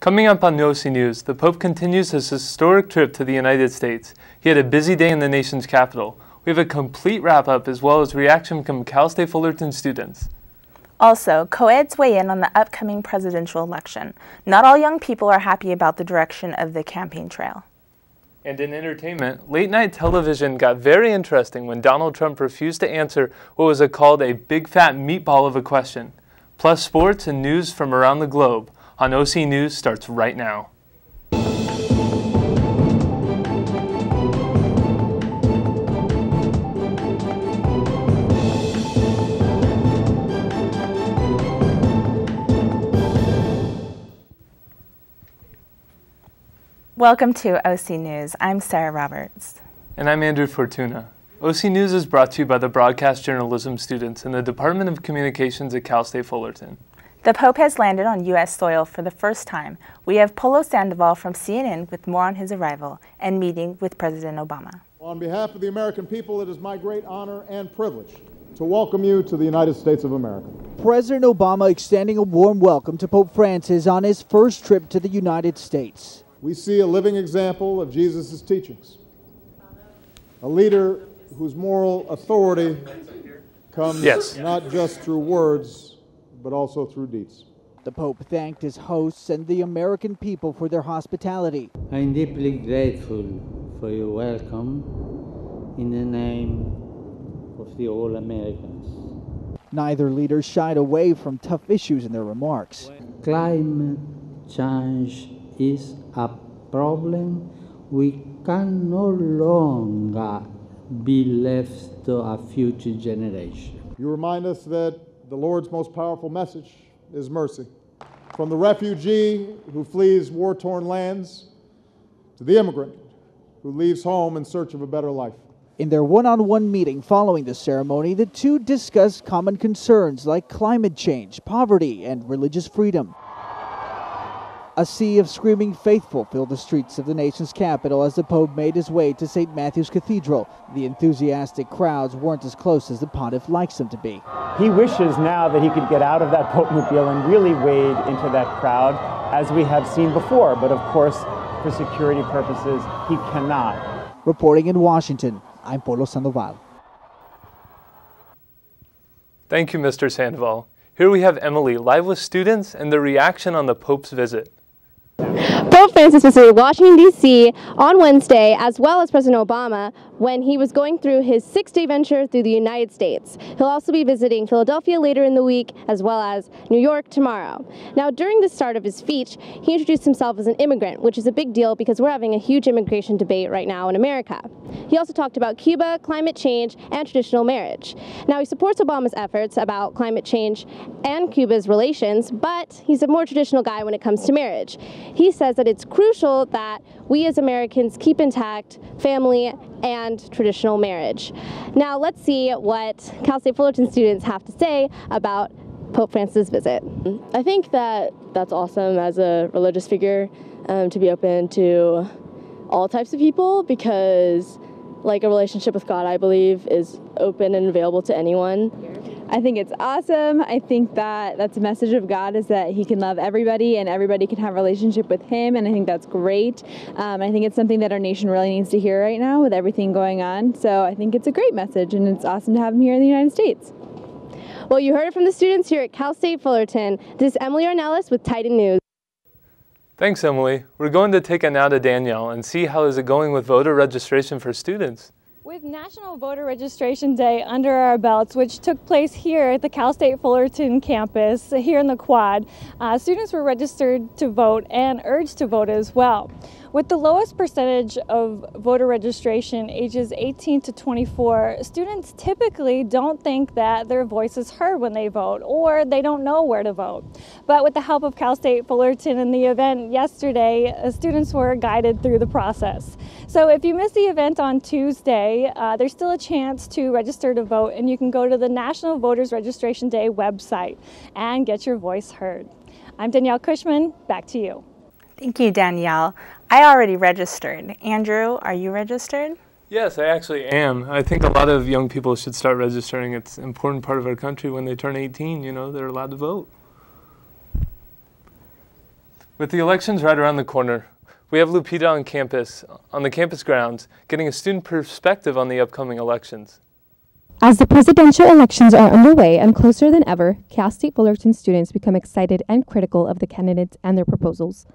Coming up on OC News, the Pope continues his historic trip to the United States. He had a busy day in the nation's capital. We have a complete wrap-up as well as reaction from Cal State Fullerton students. Also, co-eds weigh in on the upcoming presidential election. Not all young people are happy about the direction of the campaign trail. And in entertainment, late-night television got very interesting when Donald Trump refused to answer what was called a big fat meatball of a question. Plus sports and news from around the globe on OC News starts right now. Welcome to OC News. I'm Sarah Roberts. And I'm Andrew Fortuna. OC News is brought to you by the broadcast journalism students in the Department of Communications at Cal State Fullerton. The Pope has landed on U.S. soil for the first time. We have Polo Sandoval from CNN with more on his arrival and meeting with President Obama. On behalf of the American people, it is my great honor and privilege to welcome you to the United States of America. President Obama extending a warm welcome to Pope Francis on his first trip to the United States. We see a living example of Jesus' teachings, a leader whose moral authority comes not just through words, but also through deeds. The Pope thanked his hosts and the American people for their hospitality. I'm deeply grateful for your welcome in the name of the all Americans. Neither leader shied away from tough issues in their remarks. Climate change is a problem we can no longer be left to a future generation. You remind us that the Lord's most powerful message is mercy. From the refugee who flees war-torn lands to the immigrant who leaves home in search of a better life. In their one-on-one meeting following the ceremony, the two discussed common concerns like climate change, poverty, and religious freedom. A sea of screaming faithful filled the streets of the nation's capital as the Pope made his way to St. Matthew's Cathedral. The enthusiastic crowds weren't as close as the pontiff likes them to be. He wishes now that he could get out of that Pope-mobile and really wade into that crowd, as we have seen before. But of course, for security purposes, he cannot. Reporting in Washington, I'm Polo Sandoval. Thank you, Mr. Sandoval. Here we have Emily live with students and the reaction on the Pope's visit. Pope Francis visited Washington, D.C. on Wednesday, as well as President Obama, when he was going through his 6-day venture through the United States. He'll also be visiting Philadelphia later in the week, as well as New York tomorrow. Now, during the start of his speech, he introduced himself as an immigrant, which is a big deal because we're having a huge immigration debate right now in America. He also talked about Cuba, climate change, and traditional marriage. Now, he supports Obama's efforts about climate change and Cuba's relations, but he's a more traditional guy when it comes to marriage. He says that it's crucial that we as Americans keep intact family and traditional marriage. Now let's see what Cal State Fullerton students have to say about Pope Francis' visit. I think that that's awesome as a religious figure to be open to all types of people, because like a relationship with God, I believe, is open and available to anyone. I think it's awesome. I think that that's a message of God, is that he can love everybody and everybody can have a relationship with him, and I think that's great. I think it's something that our nation really needs to hear right now with everything going on. So I think it's a great message, and it's awesome to have him here in the United States. Well, you heard it from the students here at Cal State Fullerton. This is Emily Ornelas with Titan News. Thanks, Emily. We're going to take it now to Danielle and see how is it going with voter registration for students. With National Voter Registration Day under our belts, which took place here at the Cal State Fullerton campus here in the Quad, students were registered to vote and urged to vote as well. With the lowest percentage of voter registration, ages 18 to 24, students typically don't think that their voice is heard when they vote, or they don't know where to vote. But with the help of Cal State Fullerton and the event yesterday, students were guided through the process. So if you missed the event on Tuesday, there's still a chance to register to vote, and you can go to the National Voters Registration Day website and get your voice heard. I'm Danielle Cushman, back to you. Thank you, Danielle. I already registered. Andrew, are you registered? Yes, I actually am. I think a lot of young people should start registering. It's an important part of our country. When they turn 18, you know, they're allowed to vote. With the elections right around the corner, we have Lupita on the campus grounds, getting a student perspective on the upcoming elections. As the presidential elections are underway and closer than ever, Cal State Fullerton students become excited and critical of the candidates and their proposals.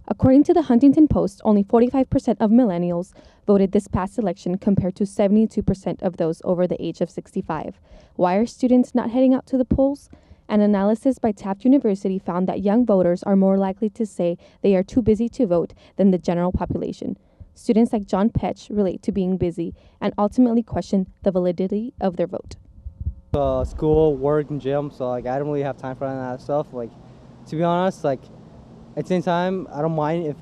According to the Huntington Post, only 45% of millennials voted this past election compared to 72% of those over the age of 65. Why are students not heading out to the polls? An analysis by Taft University found that young voters are more likely to say they are too busy to vote than the general population. Students like John Petch relate to being busy and ultimately question the validity of their vote. School, work, and gym, so I don't really have time for any of that stuff. To be honest, at the same time, I don't mind if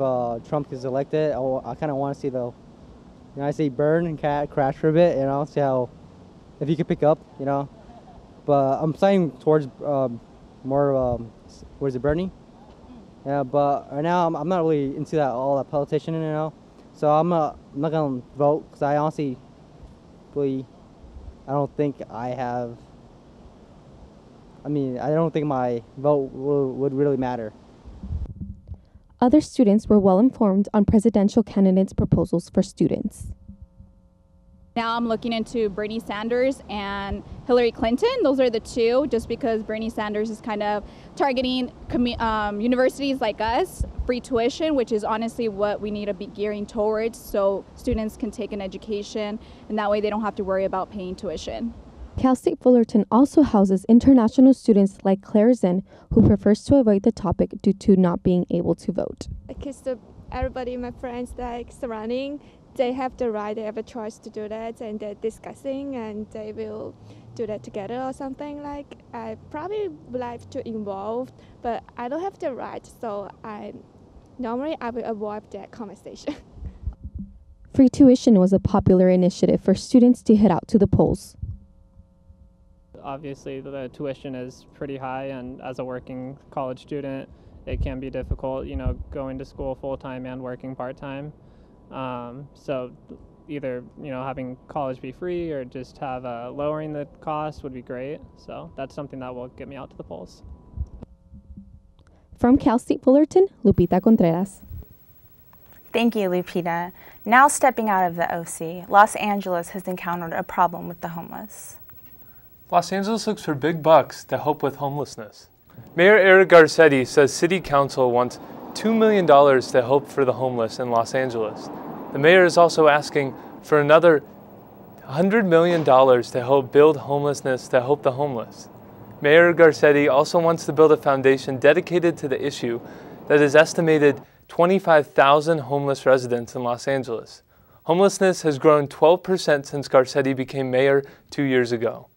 Trump gets elected. I kind of want to see the United States burn and crash for a bit, see how, if he could pick up, But I'm siding towards more, Bernie? Yeah, but right now I'm not really into all that politician, So I'm not gonna vote because I honestly, I don't think I don't think my vote would really matter. Other students were well informed on presidential candidates' proposals for students. Now I'm looking into Bernie Sanders and Hillary Clinton. Those are the two, just because Bernie Sanders is kind of targeting universities like us, free tuition, which is honestly what we need to be gearing towards so students can take an education and that way they don't have to worry about paying tuition. Cal State Fullerton also houses international students like Claire Zinn, who prefers to avoid the topic due to not being able to vote. Because everybody, my friends surrounding, they have the right, they have a choice to do that, and they're discussing and they will do that together or something. I probably would like to involve, but I don't have the right, so normally I will avoid that conversation. Free tuition was a popular initiative for students to head out to the polls. Obviously, the tuition is pretty high, and as a working college student, it can be difficult, going to school full-time and working part-time. So either, having college be free or just have lowering the cost would be great. So that's something that will get me out to the polls. From Cal State Fullerton, Lupita Contreras. Thank you, Lupita. Now stepping out of the OC, Los Angeles has encountered a problem with the homeless. Los Angeles looks for big bucks to help with homelessness. Mayor Eric Garcetti says City Council wants $2 million to help for the homeless in Los Angeles. The mayor is also asking for another $100 million to help build homelessness to help the homeless. Mayor Garcetti also wants to build a foundation dedicated to the issue that is estimated 25,000 homeless residents in Los Angeles. Homelessness has grown 12% since Garcetti became mayor 2 years ago.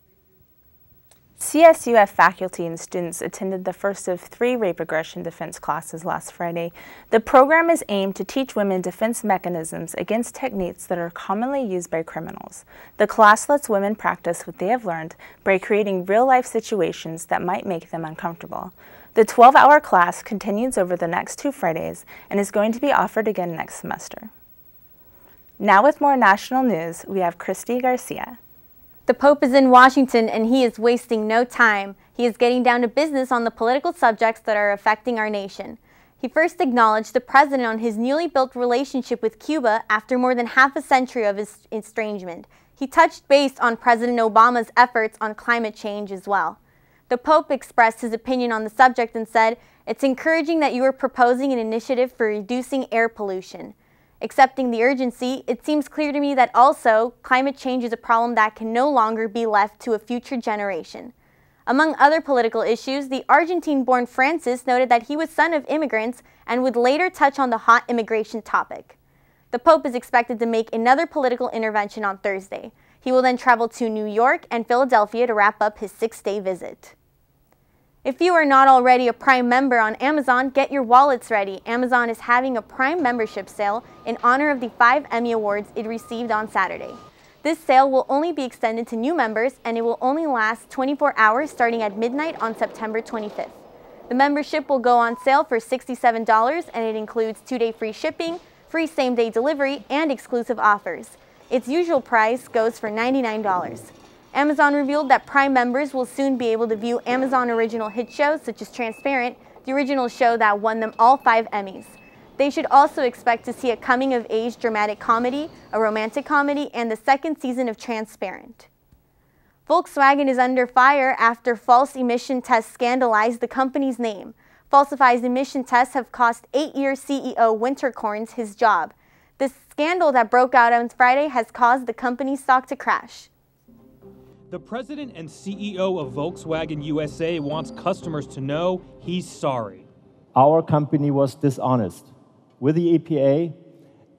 CSUF faculty and students attended the first of 3 rape aggression defense classes last Friday. The program is aimed to teach women defense mechanisms against techniques that are commonly used by criminals. The class lets women practice what they have learned by creating real-life situations that might make them uncomfortable. The 12-hour class continues over the next 2 Fridays and is going to be offered again next semester. Now with more national news, we have Christy Garcia. The Pope is in Washington and he is wasting no time. He is getting down to business on the political subjects that are affecting our nation. He first acknowledged the president on his newly built relationship with Cuba after more than half a century of his estrangement. He touched base on President Obama's efforts on climate change as well. The Pope expressed his opinion on the subject and said, "It's encouraging that you are proposing an initiative for reducing air pollution. Accepting the urgency, it seems clear to me that also climate change is a problem that can no longer be left to a future generation." Among other political issues, the Argentine-born Francis noted that he was son of immigrants and would later touch on the hot immigration topic. The Pope is expected to make another political intervention on Thursday. He will then travel to New York and Philadelphia to wrap up his 6-day visit. If you are not already a Prime member on Amazon, get your wallets ready. Amazon is having a Prime membership sale in honor of the 5 Emmy Awards it received on Saturday. This sale will only be extended to new members and it will only last 24 hours starting at midnight on September 25th. The membership will go on sale for $67 and it includes 2-day free shipping, free same-day delivery, and exclusive offers. Its usual price goes for $99. Amazon revealed that Prime members will soon be able to view Amazon original hit shows such as Transparent, the original show that won them all 5 Emmys. They should also expect to see a coming-of-age dramatic comedy, a romantic comedy, and the 2nd season of Transparent. Volkswagen is under fire after false emission tests scandalized the company's name. Falsified emission tests have cost 8-year CEO Winterkorns his job. The scandal that broke out on Friday has caused the company's stock to crash. The president and CEO of Volkswagen USA wants customers to know he's sorry. Our company was dishonest with the EPA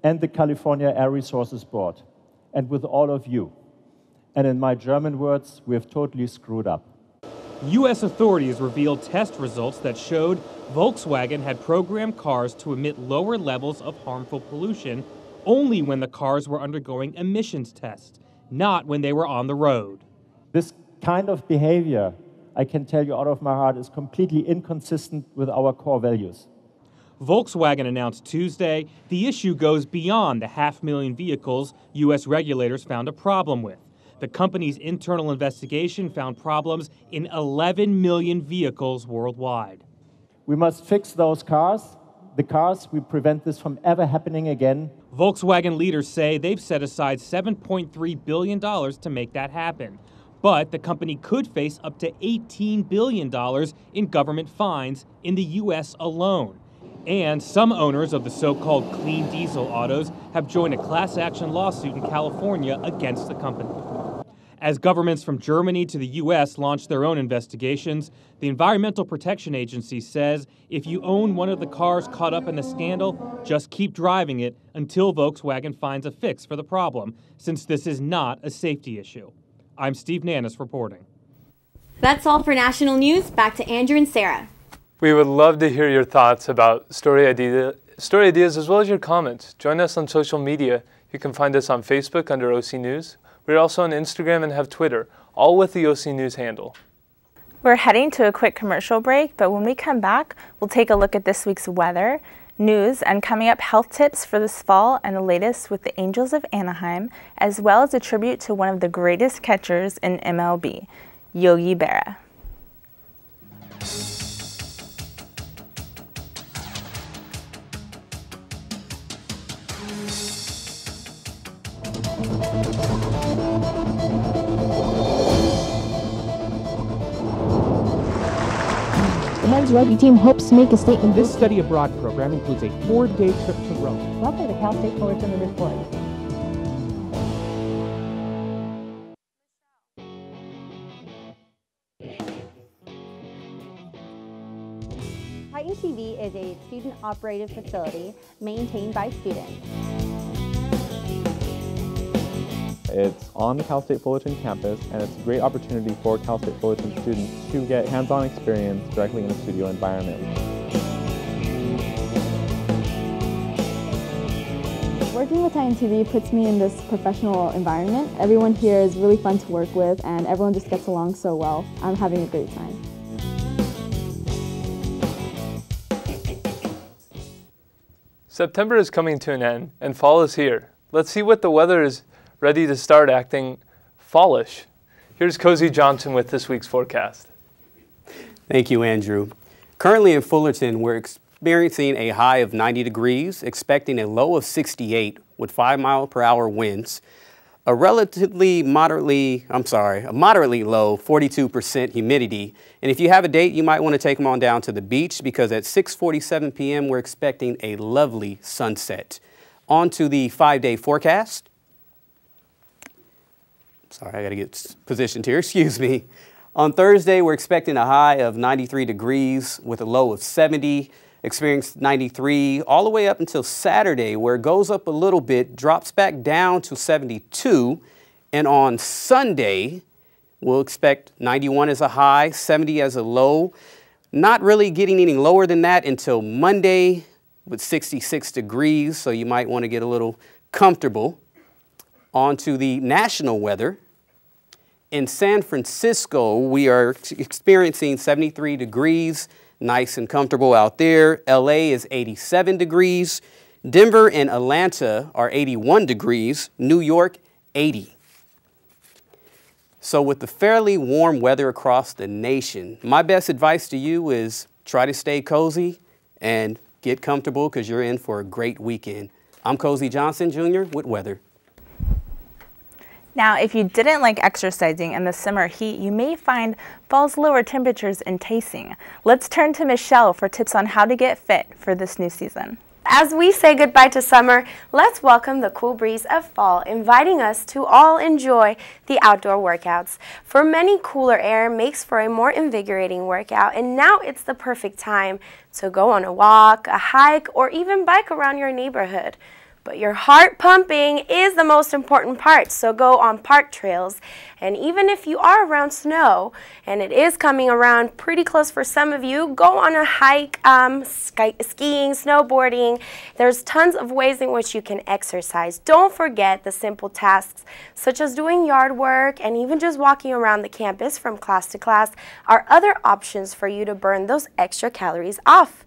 and the California Air Resources Board, and with all of you. And in my German words, we have totally screwed up. U.S. authorities revealed test results that showed Volkswagen had programmed cars to emit lower levels of harmful pollution only when the cars were undergoing emissions tests, not when they were on the road. This kind of behavior, I can tell you out of my heart, is completely inconsistent with our core values. Volkswagen announced Tuesday the issue goes beyond the 500,000 vehicles U.S. regulators found a problem with. The company's internal investigation found problems in 11 million vehicles worldwide. We must fix those cars. The cars, we prevent this from ever happening again. Volkswagen leaders say they've set aside $7.3 billion to make that happen. But the company could face up to $18 billion in government fines in the U.S. alone. And some owners of the so-called clean diesel autos have joined a class action lawsuit in California against the company. As governments from Germany to the U.S. launch their own investigations, the Environmental Protection Agency says if you own one of the cars caught up in the scandal, just keep driving it until Volkswagen finds a fix for the problem, since this is not a safety issue. I'm Steve Nannis reporting. That's all for national news. Back to Andrew and Sarah. We would love to hear your thoughts about story ideas as well as your comments. Join us on social media. You can find us on Facebook under OC News. We're also on Instagram and have Twitter, all with the OC News handle. We're heading to a quick commercial break, but when we come back, we'll take a look at this week's weather, news, and coming up health tips for this fall and the latest with the Angels of Anaheim, as well as a tribute to one of the greatest catchers in MLB, Yogi Berra. The men's rugby team hopes to make a statement. This study abroad program includes a 4-day trip to Rome. Welcome to Cal State Fullerton Report. Titan TV is a student-operated facility maintained by students. It's on the Cal State Fullerton campus, and it's a great opportunity for Cal State Fullerton students to get hands-on experience directly in a studio environment. Working with Titan TV puts me in this professional environment. Everyone here is really fun to work with, and everyone just gets along so well. I'm having a great time. September is coming to an end, and fall is here. Let's see what the weather is ready to start acting fallish. Here's Cozy Johnson with this week's forecast. Thank you, Andrew. Currently in Fullerton, we're experiencing a high of 90 degrees, expecting a low of 68 with 5-mile-per-hour winds, a moderately low 42% humidity. And if you have a date, you might want to take them on down to the beach, because at 6:47 p.m. we're expecting a lovely sunset. On to the 5-day forecast. Sorry, I got to get positioned here, excuse me. On Thursday, we're expecting a high of 93 degrees with a low of 70, experienced 93 all the way up until Saturday, where it goes up a little bit, drops back down to 72. And on Sunday, we'll expect 91 as a high, 70 as a low. Not really getting any lower than that until Monday with 66 degrees, so you might want to get a little comfortable. On to the national weather. In San Francisco, we are experiencing 73 degrees, nice and comfortable out there. LA is 87 degrees. Denver and Atlanta are 81 degrees. New York, 80. So with the fairly warm weather across the nation, my best advice to you is try to stay cozy and get comfortable because you're in for a great weekend. I'm Cozy Johnson Jr. with weather. Now, if you didn't like exercising in the summer heat, you may find fall's lower temperatures enticing. Let's turn to Michelle for tips on how to get fit for this new season. As we say goodbye to summer, let's welcome the cool breeze of fall, inviting us to all enjoy the outdoor workouts. For many, cooler air makes for a more invigorating workout, and now it's the perfect time to go on a walk, a hike, or even bike around your neighborhood. But your heart pumping is the most important part, so go on park trails. And even if you are around snow, and it is coming around pretty close for some of you, go on a hike, skiing, snowboarding. There's tons of ways in which you can exercise. Don't forget the simple tasks, such as doing yard work and even just walking around the campus from class to class are other options for you to burn those extra calories off.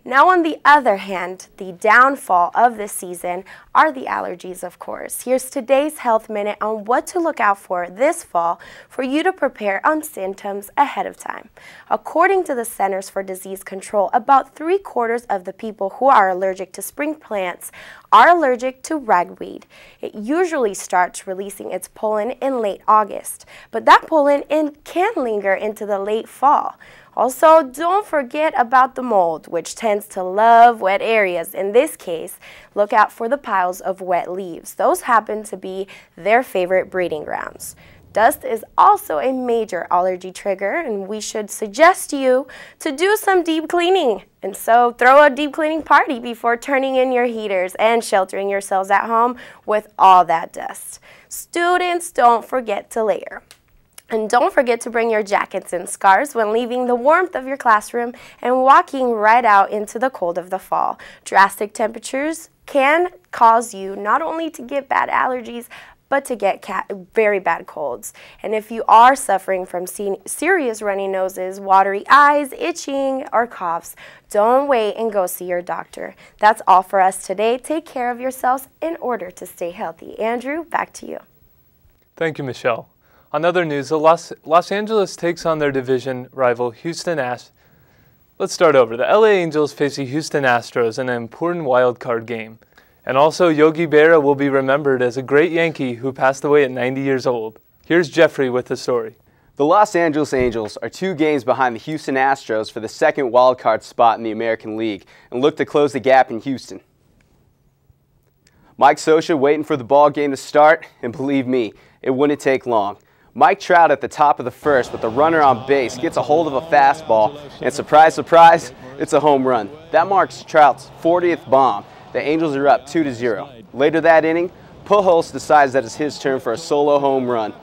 Now, on the other hand, the downfall of this season are the allergies, of course. Here's today's Health Minute on what to look out for this fall for you to prepare on symptoms ahead of time. According to the Centers for Disease Control, about 3/4 of the people who are allergic to spring plants are allergic to ragweed. It usually starts releasing its pollen in late August, but that pollen can linger into the late fall. Also, don't forget about the mold, which tends to love wet areas. In this case, look out for the piles of wet leaves. Those happen to be their favorite breeding grounds. Dust is also a major allergy trigger, and we should suggest you to do some deep cleaning. And so throw a deep cleaning party before turning in your heaters and sheltering yourselves at home with all that dust. Students, don't forget to layer. And don't forget to bring your jackets and scarves when leaving the warmth of your classroom and walking right out into the cold of the fall. Drastic temperatures can cause you not only to get bad allergies, but to get very bad colds. And if you are suffering from serious runny noses, watery eyes, itching, or coughs, don't wait and go see your doctor. That's all for us today. Take care of yourselves in order to stay healthy. Andrew, back to you. Thank you, Michelle. On other news, Los Angeles takes on their division rival Houston Astros. Let's start over. The LA Angels face the Houston Astros in an important wild card game. And also, Yogi Berra will be remembered as a great Yankee who passed away at 90 years old. Here's Jeffrey with the story. The Los Angeles Angels are 2 games behind the Houston Astros for the second wild card spot in the American League and look to close the gap in Houston. Mike Scioscia waiting for the ball game to start, and believe me, it wouldn't take long. Mike Trout at the top of the first with the runner on base gets a hold of a fastball, and surprise, surprise, it's a home run. That marks Trout's 40th bomb. The Angels are up 2-0. Later that inning, Pujols decides that it's his turn for a solo home run,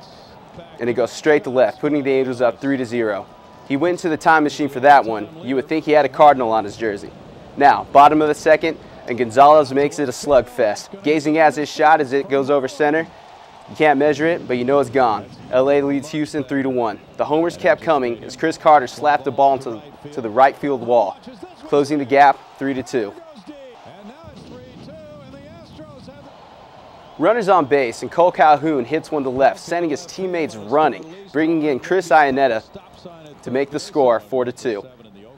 and it goes straight to left, putting the Angels up 3-0. He went to the time machine for that one. You would think he had a Cardinal on his jersey. Now, bottom of the second, and Gonzalez makes it a slugfest. Gazing at his shot as it goes over center. You can't measure it, but you know it's gone. LA leads Houston 3-1. The homers kept coming as Chris Carter slapped the ball to the right field wall, closing the gap 3-2. Runners on base, and Cole Calhoun hits one to left, sending his teammates running, bringing in Chris Iannetta to make the score 4-2.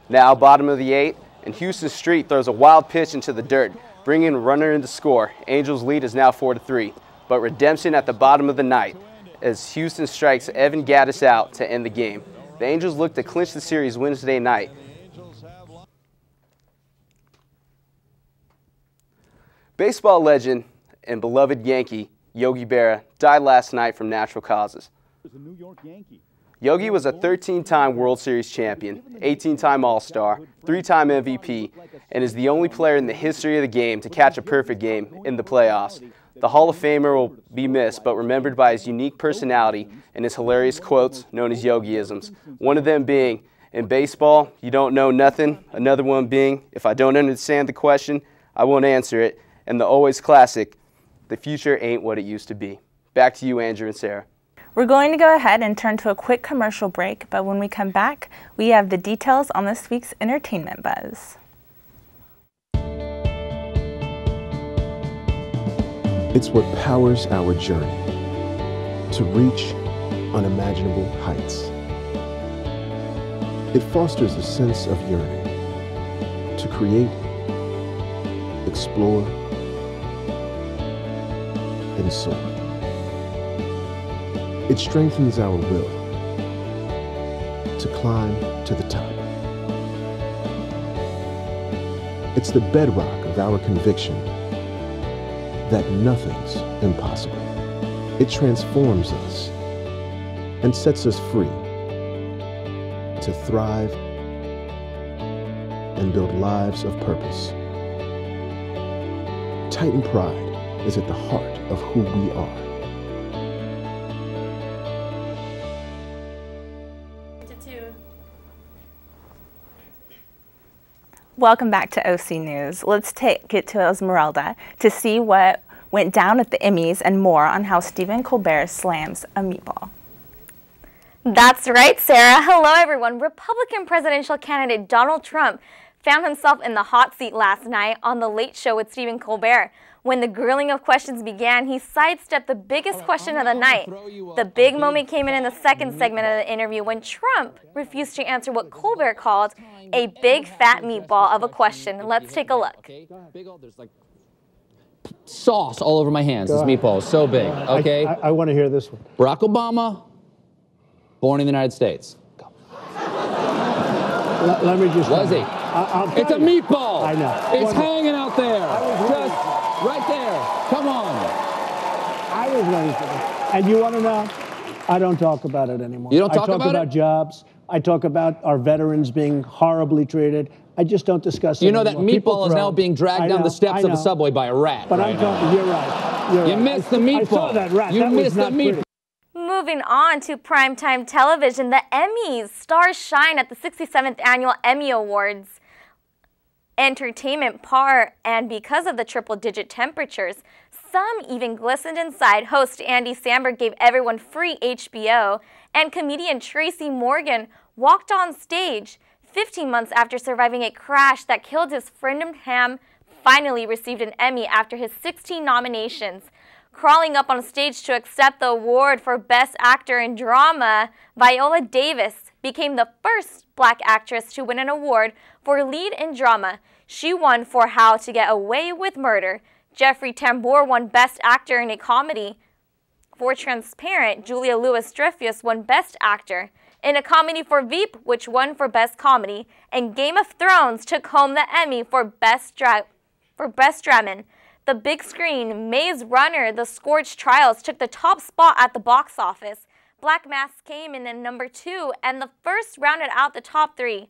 Now, bottom of the 8th, and Houston Street throws a wild pitch into the dirt, bringing a runner in to score. Angels' lead is now 4-3. But redemption at the bottom of the ninth as Houston strikes Evan Gattis out to end the game. The Angels look to clinch the series Wednesday night. Baseball legend and beloved Yankee Yogi Berra died last night from natural causes. Yogi was a 13-time World Series champion, 18-time All-Star, 3-time MVP, and is the only player in the history of the game to catch a perfect game in the playoffs. The Hall of Famer will be missed, but remembered by his unique personality and his hilarious quotes known as Yogiisms. One of them being, in baseball, you don't know nothing. Another one being, if I don't understand the question, I won't answer it. And the always classic, the future ain't what it used to be. Back to you, Andrew and Sarah. We're going to go ahead and turn to a quick commercial break, but when we come back, we have the details on this week's entertainment buzz. It's what powers our journey to reach unimaginable heights. It fosters a sense of yearning create, explore, and soar. It strengthens our will to climb to the top. It's the bedrock of our conviction that nothing's impossible. It transforms us and sets us free to thrive and build lives of purpose. Titan pride is at the heart of who we are. Welcome back to OC News. Let's take it to Esmeralda to see what went down at the Emmys and more on how Stephen Colbert slams a meatball. That's right, Sarah. Hello, everyone. Republican presidential candidate Donald Trump found himself in the hot seat last night on The Late Show with Stephen Colbert. When the grilling of questions began, he sidestepped the biggest question of the night. The big moment came in the second segment of the interview when Trump refused to answer what Colbert called a big fat meatball of a question. Let's take a look. There's like sauce all over my hands. This meatball is so big. Okay. I want to hear this one. Barack Obama, born in the United States. Let me just. Was he? It's a meatball. I know. It's hanging out there. Just right there. Come on. I was ready for that. And you want to know? I don't talk about it anymore. You don't talk about it? I talk about it? jobs. I talk about our veterans being horribly treated. I just don't discuss it You know that anymore. meatball is now being dragged down the steps of the subway by a rat. But right I'm talking. You're right. You're You right. missed the meatball. I saw that rat. You That was missed the not meatball. pretty. Moving on to primetime television, the Emmys. Stars shine at the 67th Annual Emmy Awards. Entertainment par, and because of the triple-digit temperatures, some even glistened inside. Host Andy Samberg gave everyone free HBO, and comedian Tracy Morgan walked on stage 15 months after surviving a crash that killed his friend Ham, finally received an Emmy after his 16 nominations. Crawling up on stage to accept the award for Best Actor in Drama, Viola Davis became the first Black actress to win an award for lead in drama. She won for How to Get Away with Murder. Jeffrey Tambor won Best Actor in a Comedy. For Transparent, Julia Louis-Dreyfus won Best Actor. In a comedy for Veep, which won for Best Comedy. And Game of Thrones took home the Emmy for Best Drama. The big screen, Maze Runner, The Scorched Trials took the top spot at the box office. Black Mass came in at number 2, and the first rounded out the top 3.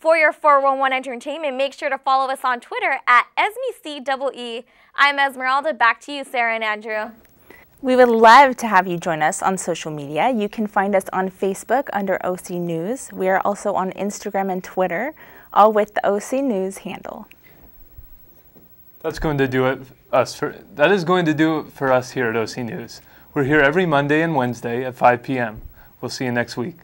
For your 411 entertainment, make sure to follow us on Twitter at EsmeCEE. I'm Esmeralda. Back to you, Sarah and Andrew. We would love to have you join us on social media. You can find us on Facebook under OC News. We are also on Instagram and Twitter, all with the OC News handle. That is going to do it for us here at OC News. We're here every Monday and Wednesday at 5 p.m. We'll see you next week.